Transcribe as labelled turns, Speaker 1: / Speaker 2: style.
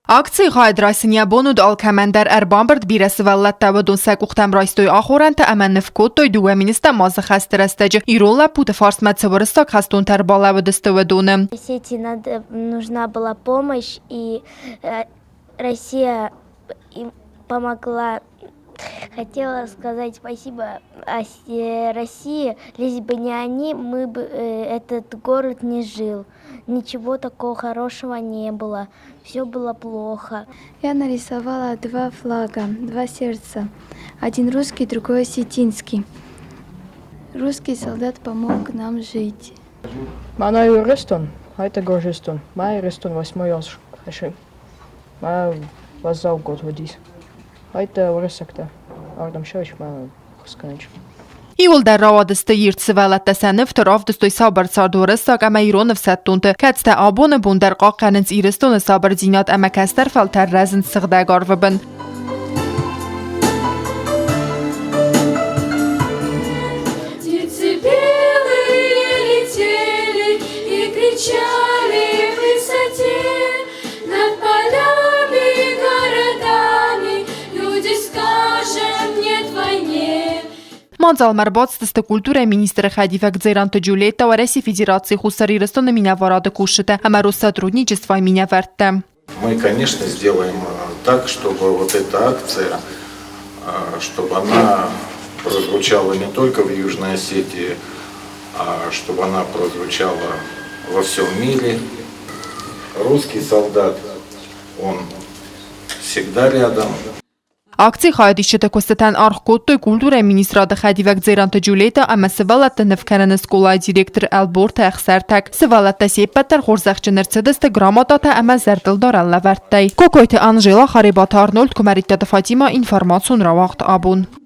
Speaker 1: Акций хайад райсын бонуд алкăмăн Ærбамбырд бирە Сывăлллăттە уыдон къухтăм райстой ахорăнтը нывты кодтой дуэминистэ мазы хăсты рăстăджы ирон лăппуты фарсмă уырыссаг хăстонтă ăрбалăууыдысты уыдоны.
Speaker 2: России нужна была помощь, и Россия им помогла. Хотела сказать спасибо России, если бы не они, этот город не жил. Ничего такого хорошего не было, все было плохо.
Speaker 3: Я нарисовала два флага, два сердца. Один русский, другой осетинский. Русский солдат помог нам жить.
Speaker 4: Мана ирыстоны, это горжестон. Моя ирыстоны 8 яз хаши. Моя вазал год водись. Это уырыссагта. Ардам шавич моя хăскăнăч.
Speaker 1: Иууылдăр рауадысты Сывăллăттă нывты авдыстой сабыр цард уырыссаг ирон хăстонтă. Кәтстә абоны бундар қаққанынц ирыстоны сабыр зинат кәстәр фалтар рәзін сығда гарвыбын. Մանձալմարբոցտստը կուլտուրայ министры Խադիվակ Ձերանты Джульетта ու России Федерации Хуссар Ирыстоны минավарады кушыты, амару сотрудничество и минавертте.
Speaker 5: Мы, конечно, сделаем так, чтобы вот эта акция, чтобы она прозвучала не только в Южной Осетии, а чтобы она прозвучала во всем мире. Русский солдат, он всегда рядом.
Speaker 1: Акций хайад իշտեքոստան արխ կодтой կուլտուրայ министрады Խադիվակ Ձերանты Джульетта Սывăլլăттը նվքանն սկոլայ դիրեկտոր Ælботրты Æхսõրտõg Սывăլլăттը սեպպատար խորզախճներ ցդստը գրամատատը զերտլ դարալ լավարտայ կոկոյթը Անժելա Խարիբաթ Արնոլդ կոմարիտտը Ֆատիմա ինֆորմացիոն Ауагъдъуыд.